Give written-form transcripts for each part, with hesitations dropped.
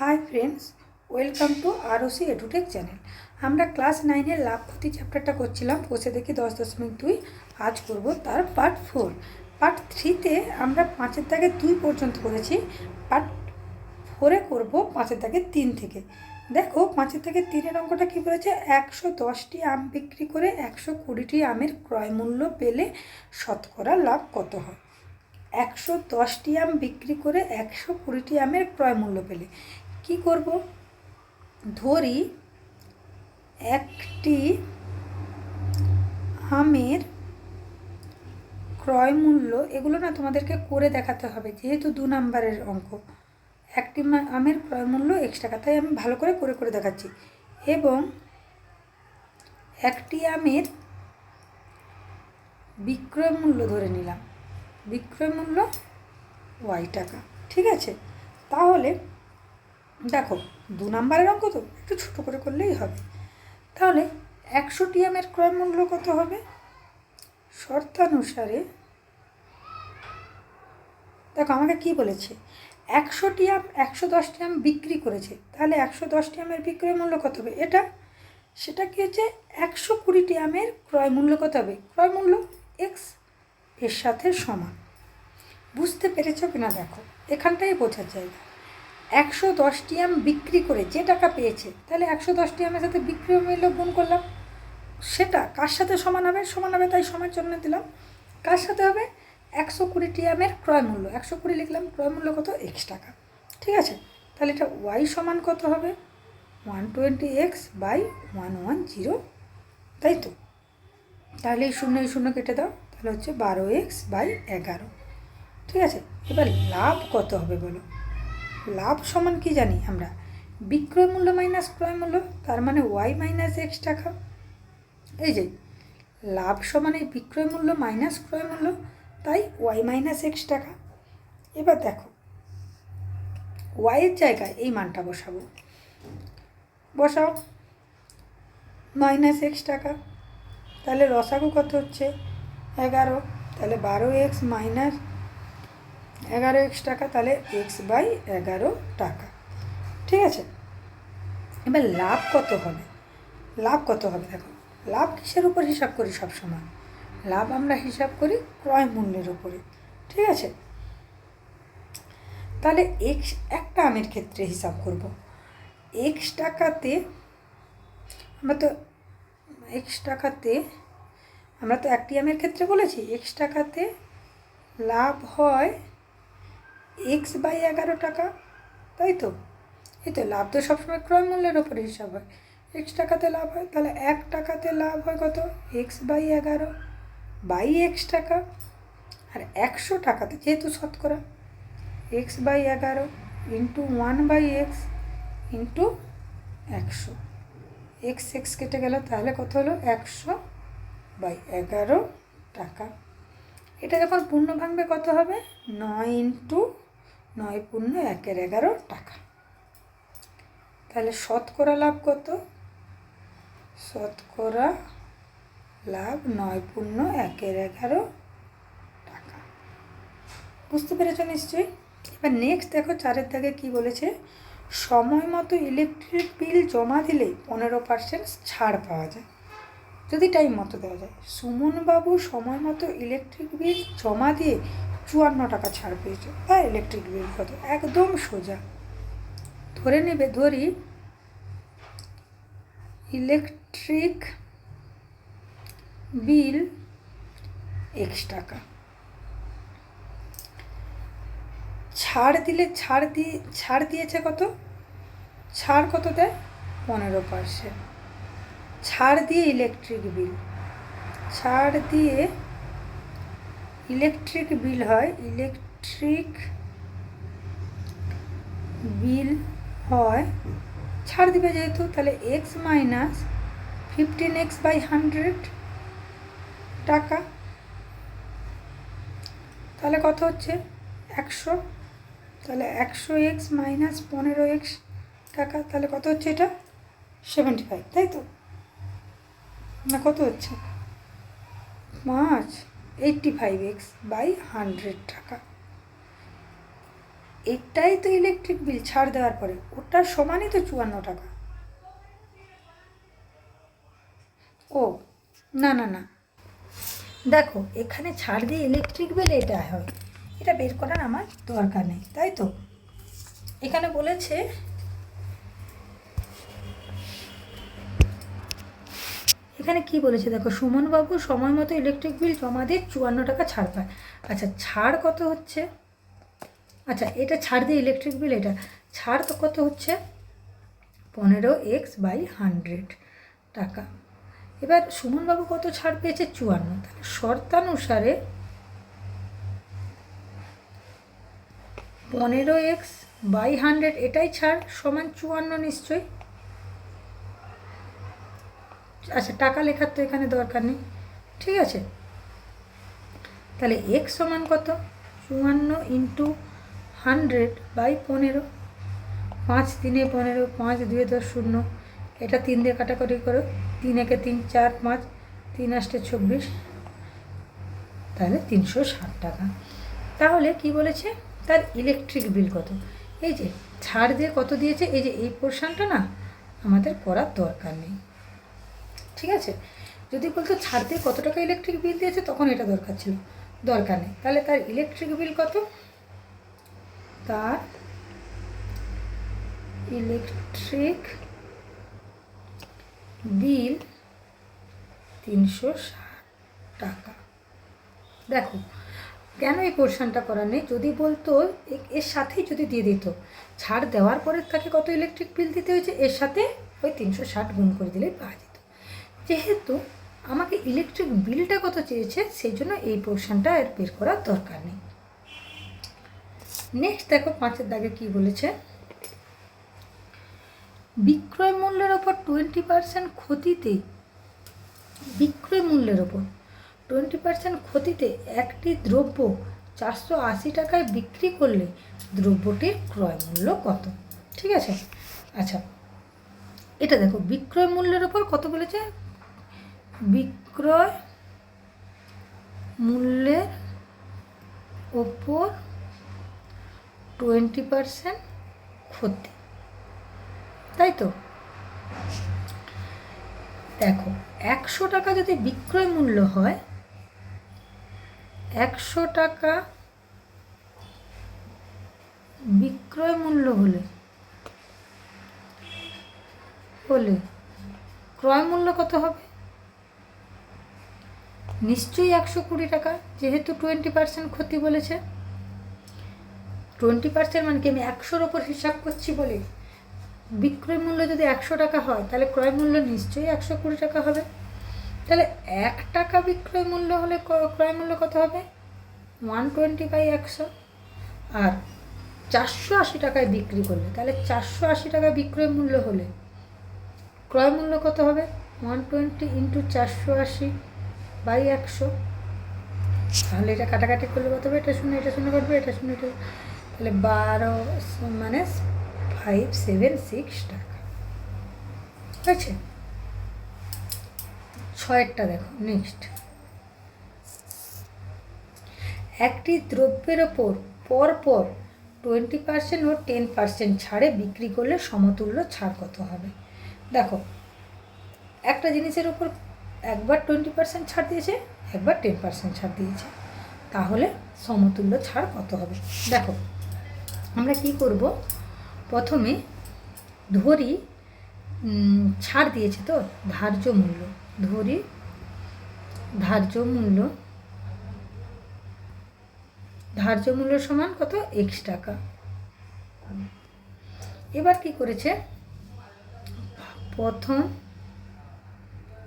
High friends, welcome to ROC edutech channel. আমরা class 9-এর লাভ ক্ষতি চ্যাপ্টারটা করছিলাম, বসে দেখি 10.2। আজ করব তার পার্ট 4। পার্ট 3-তে আমরা 5-এর দাগে 2 পর্যন্ত করেছি। পার্ট 4-এ করব 5-এর দাগে 3 থেকে। দেখো 5-এর দাগে 3-এর অঙ্কটা কী বলেছে, 110টি আম বিক্রি করে 120টি আমের ক্রয় মূল্য পেলে শতকরা লাভ কত হয়। 110টি আম বিক্রি করে 120টি আমের ক্রয় মূল্য পেলে কি করব, ধরি একটি আমের ক্রয় মূল্য, এগুলো না তোমাদেরকে করে দেখাতে হবে যেহেতু 2 নম্বরের অঙ্ক। একটি আমের ক্রয় মূল্য x টাকা, তাই আমি ভালো করে করে করে দেখাচ্ছি। এবং একটি আমের বিক্রয় মূল্য ধরে নিলাম, বিক্রয় মূল্য y টাকা। ঠিক আছে, তাহলে দেখো 2 নম্বরের অঙ্ক তো একটু ছোটো করে করলেই হবে। তাহলে 100টি আমের ক্রয় মূল্য কত হবে, শর্তানুসারে দেখো আমাকে কি বলেছে, 100টি আম 110টি আম বিক্রি করেছে, তাহলে 110টি আমের বিক্রয় মূল্য কত হবে, এটা সেটা কি হচ্ছে 120টি আমের ক্রয় মূল্য কত হবে, ক্রয় মূল্য x এর সাথে সমান। বুঝতে পেরেছো কিনা দেখো, এখানটাই বোঝার জায়গা। 110টি আম বিক্রি করে যে টাকা পেয়েছে, তাহলে 110টি আমের সাথে বিক্রয় মূল্য গুণ করলাম, সেটা কার সাথে সমান হবে, সমান হবে, তাই সমান চিহ্ন দিলাম। কার সাথে হবে, 120টি আমের ক্রয় মূল্য, 120 লিখলাম, ক্রয় মূল্য কত x টাকা। ঠিক আছে, তাহলে এটা y সমান কত হবে, 120x বাই 110, তাই তো। তাহলে এই শূন্য কেটে দাও, তাহলে হচ্ছে 12x বাই 11। ঠিক আছে, এবার লাভ কত হবে বলো। লাভ সমান কি জানি আমরা, বিক্রয় মূল্য মাইনাস ক্রয় মূল্য, তার মানে y মাইনাস x টাকা। এই যে লাভ সমান এই বিক্রয় মূল্য মাইনাস ক্রয় মূল্য, তাই y মাইনাস x টাকা। এবার দেখো y এর জায়গায় এই মানটা বসাবো, বসাও মাইনাস x টাকা, তাহলে রসাগু কত হচ্ছে 11, তাহলে 12x মাইনাস 11x টাকা, তাহলে x বাই 11 টাকা। ঠিক আছে, এবার লাভ কত হবে, লাভ কত হবে দেখো, লাভ কিসের উপর হিসাব করি সবসময়, লাভ আমরা হিসাব করি ক্রয় মূল্যের উপরে। ঠিক আছে, তাহলে x একটা আমের ক্ষেত্রে হিসাব করব, x টাকাতে আমরা তো একটি আমের ক্ষেত্রে বলেছি, x টাকাতে লাভ হয় x বাই 11 টাকা, তাই তো। এই তো লাভ তো সবসময় ক্রয় মূল্যের ওপরে হিসাব হয়, x টাকাতে লাভ হয়, তাহলে 1 টাকাতে লাভ হয় কত, x বাই 11 বাই x টাকা। আর 100 টাকাতে যেহেতু শতকরা, x by 11 into 1 by x into 100, x কেটে গেল, তাহলে কত হলো 100 বাই 11 টাকা। এটা যখন পূর্ণ ভাঙবে কত হবে, 9 ইন্টু 9 পূর্ণ 1-এর 11 টাকা। তাহলে শতকরা লাভ কত, শতকরা লাভ 9 পূর্ণ 1-এর 11 টাকা। বুঝতে পেরেছো নিশ্চয়ই। এবার নেক্সট দেখো 4-এর দাগে কী বলেছে, সময় মতো ইলেকট্রিক বিল জমা দিলে 15% ছাড় পাওয়া যায় যদি টাইম মতো দেওয়া যায়। সুমনবাবু সময় মতো ইলেকট্রিক বিল জমা দিয়ে 54 টাকা ছাড় পেয়েছে, তাই ইলেকট্রিক বিল কত, একদম সোজা ধরে নেবে। ধরি ইলেকট্রিক বিল x টাকা, ছাড় দিয়েছে কত, ছাড় কত দেয় 15%, ছাড় দিয়ে ইলেকট্রিক বিল হয়, ইলেকট্রিক বিল হয়, ছাড় দিবে যেহেতু, তাহলে x মাইনাস 15x বাই 100 টাকা, তাহলে কত হচ্ছে 100, তাহলে 100x মাইনাস 15x টাকা, তাহলে কত হচ্ছে এটা 75, তাই তো না, কত হচ্ছে 85x বাই 100 টাকা। এটাই তো ইলেকট্রিক বিল ছাড় দেওয়ার পরে, ওটার সমানই তো 54 টাকা। ও না না না, দেখো এখানে ছাড় দিয়ে ইলেকট্রিক বিল এটা হয়, এটা বের করার আমার দরকার নেই, তাই তো। এখানে বলেছে এখানে কি বলেছে দেখো, সুমনবাবু সময় মতো ইলেকট্রিক বিল জমা দিয়ে 54 টাকা ছাড় পায়। আচ্ছা ছাড় কত হচ্ছে, আচ্ছা এটা ছাড় দিয়ে ইলেকট্রিক বিল, এটা ছাড় তো কত হচ্ছে 15x/100 টাকা। এবার সুমনবাবু কত ছাড় পেয়েছে 54, তাহলে শর্তানুসারে 15x/100 এটাই ছাড় সমান 54 নিশ্চয়ই। আচ্ছা টাকা লেখার তো এখানে দরকার নেই, ঠিক আছে। তাহলে এক্স সমান কত 54 × 100/15, 5 3 15, 5 2 10 0, এটা 3 দিয়ে কাটাকাটি করো, 3 একে 3 4 5, 3 8 24, তাহলে 360 টাকা। তাহলে কি বলেছে তার ইলেকট্রিক বিল কত, এই যে ছাড় দিয়ে কত দিয়েছে, এই যে এই পোর্শনটা না আমাদের করার দরকার নেই, ঠিক আছে। যদি বলতো ছাড় দিয়ে কত টাকা ইলেকট্রিক বিল দিয়েছে তখন এটা দরকার ছিল, দরকার নেই। তাহলে তার ইলেকট্রিক বিল কত, তার ইলেকট্রিক বিল 360 টাকা। দেখো কেন এই পোর্শনটা করার নেই, যদি বলতো এর সাথেই যদি দিয়ে দিত, ছাড় দেওয়ার পরে তাকে কত ইলেকট্রিক বিল দিতে হয়েছে এর সাথে ওই 360 গুণ করে দিলেই পাওয়া যেত। যেহেতু আমাকে ইলেকট্রিক বিলটা কত চেয়েছে সেই জন্য এই পোর্শনটা আর বের করার দরকার নেই। নেক্সট দেখো 5-এর দাগে কী বলেছে, বিক্রয় মূল্যের ওপর 20% ক্ষতিতে, বিক্রয় মূল্যের ওপর 20% ক্ষতিতে একটি দ্রব্য 480 টাকায় বিক্রি করলে দ্রব্যটির ক্রয় মূল্য কত, ঠিক আছে। আচ্ছা এটা দেখো বিক্রয় মূল্যের ওপর কত বলেছে, বিক্রয় মূল্যের ওপর 20% ক্ষতি, তাই তো। দেখো 100 টাকা যদি বিক্রয় মূল্য হয়, 100 টাকা বিক্রয় মূল্য হলে ক্রয় মূল্য কত হবে, নিশ্চয়ই 120 টাকা, যেহেতু 20% ক্ষতি বলেছে। 20% মানে কি আমি 100-র ওপর হিসাব করছি বলে, বিক্রয় মূল্য যদি 100 টাকা হয় তাহলে ক্রয় মূল্য নিশ্চয়ই 120 টাকা হবে। তাহলে 1 টাকা বিক্রয় মূল্য হলে ক্রয় মূল্য কত হবে 120/100, আর 480 টাকায় বিক্রি করলে তাহলে 480 টাকা বিক্রয় মূল্য হলে ক্রয় মূল্য কত হবে 120 × 480/100। তাহলে এটা কাটাকাটি করলে কত হবে, এটা শূন্য এটা শূন্য কাটবে, এটা শূন্য এটা, তাহলে 12 মানে 576 টাকা হয়েছে। 6-এরটা দেখো নেক্সট, একটি দ্রব্যের ওপর পরপর 20% ও 10% ছাড়ে বিক্রি করলে সমতুল্য ছাড় কত হবে। দেখো একটা জিনিসের উপর একবার 20% ছাড় দিয়েছে, একবার 10% ছাড় দিয়েছে, তাহলে সমতুল্য ছাড় কত হবে। দেখো আমরা কি করব, প্রথমে ধরি ছাড় দিয়েছে তো ধার্য মূল্য, ধরি ধার্য মূল্য সমান কত x টাকা। এবার কি করেছে, প্রথম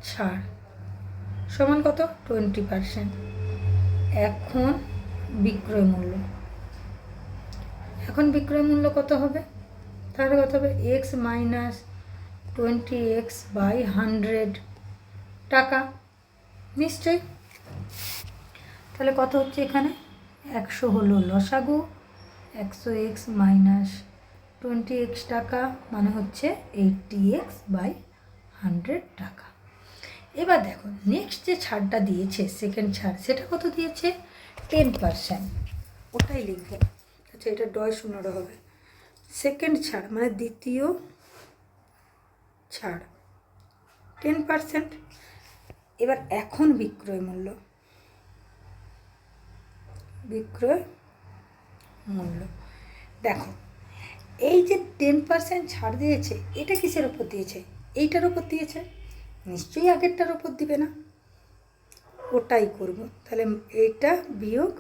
ছাড় সমান কত 20%, এখন বিক্রয় মূল্য কত হবে, তাহলে কত হবে x - 20x/100 টাকা নিশ্চয়ই। তাহলে কত হচ্ছে এখানে 100 হলো লসাগু, 100x - 20x টাকা মানে হচ্ছে 80x/100 টাকা। এবার দেখো নেক্সট যে ছাড়টা দিয়েছে সেকেন্ড ছাড়, সেটা কত দিয়েছে 10%, ওটাই লিখব। আচ্ছা এটা ডয় শূন্যটা হবে, সেকেন্ড ছাড় মানে দ্বিতীয় ছাড় 10%। এবার এখন বিক্রয় মূল্য, বিক্রয় মূল্য দেখো, এই যে 10% ছাড় দিয়েছে এটা কিসের ওপর দিয়েছে? এইটার ওপর দিয়েছে, নিশ্চয়ই আগেরটার ওপর দিবে না, ওটাই করব। তাহলে এইটা বিয়োগ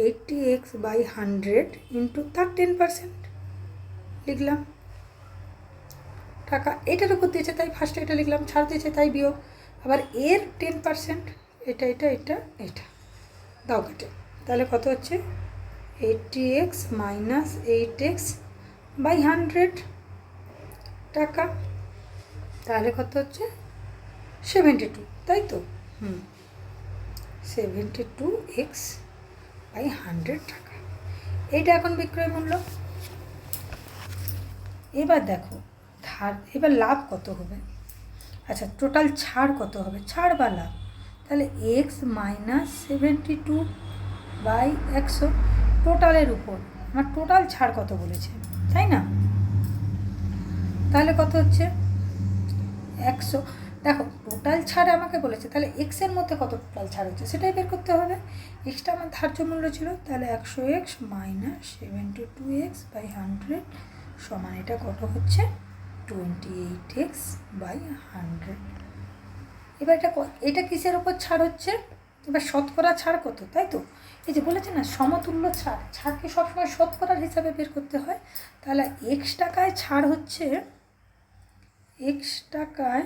80x/100 ইন্টু তার 10% লিখলাম। টাকা এটার উপর দিয়েছে তাই ফার্স্টে এটা লিখলাম, ছাড় দিয়েছে তাই বিয়োগ, আবার এর 10% এটা এটা এটা এটা দাও কেটে, তাহলে কত হচ্ছে 80x - 8x/100 টাকা, তাহলে কত হচ্ছে 72, তাই তো? 72x/100 টাকা, এইটা এখন বিক্রয় মূল্য। এবার দেখো এবার লাভ কত হবে? আচ্ছা টোটাল ছাড় কত হবে, ছাড় বা লাভ? তাহলে x - 72/100 টোটালের উপর আমার টোটাল ছাড় কত বলেছে, তাই না? তাহলে কত হচ্ছে 100। দেখো টোটাল ছাড় আমাকে বলেছে, তাহলে এক্সের মধ্যে কত টোটাল ছাড় হচ্ছে সেটাই বের করতে হবে। এক্সটা আমার ধার্য মূল্য ছিল, তাহলে 100x - 72x/100 সমান এটা কত হচ্ছে 28x/100। এবার এটা কিসের ওপর ছাড় হচ্ছে? এবার শতকরা ছাড় কত, তাই তো? এই যে বলেছে না সমতুল্য ছাড়, ছাড়কে সবসময় শতকরার হিসাবে বের করতে হয়। তাহলে এক্স টাকায় ছাড় হচ্ছে, এক্স টাকায়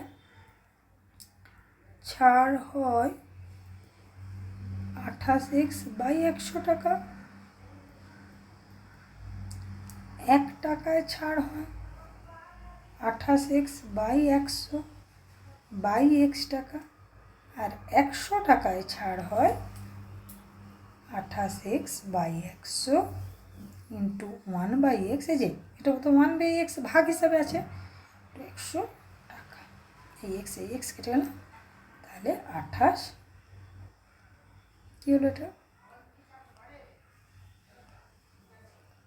ছাড় হয় 28x/100 টাকা, 1 টাকায় ছাড় হয় 28x/100/x টাকা, আর 100 টাকায় ছাড় হয় 28x/100 ইন্টু 1/x। এই যে এটা তো 1/x ভাগ হিসাবে আছে, 100 টাকা, এই এক্স কেটে গেল, তাহলে 28 কী হলো এটা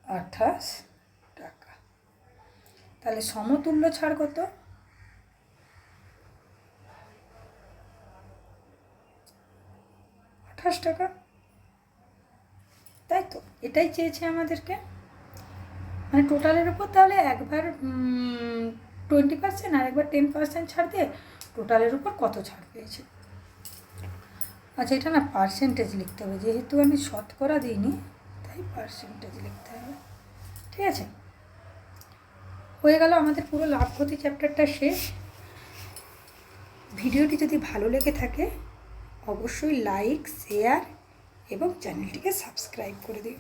28 টাকা। তাহলে সমতুল্য ছাড় কত? 28 টাকা, তাই তো? এটাই চেয়েছে আমাদেরকে, মানে টোটালের উপর তাহলে একবার 20% আর একবার 10% ছাড় দিয়ে টোটালের উপর কত ছাড় পেয়েছে। আচ্ছা এটা না পার্সেন্টেজ লিখতে হবে, যেহেতু আমি শতকরা দিইনি তাই পার্সেন্টেজ লিখতে হবে, ঠিক আছে? হয়ে গেল আমাদের পুরো লাভ ক্ষতি চ্যাপ্টারটা শেষ। ভিডিওটি যদি ভালো লেগে থাকে অবশ্যই লাইক, শেয়ার এবং চ্যানেলটিকে সাবস্ক্রাইব করে দিও।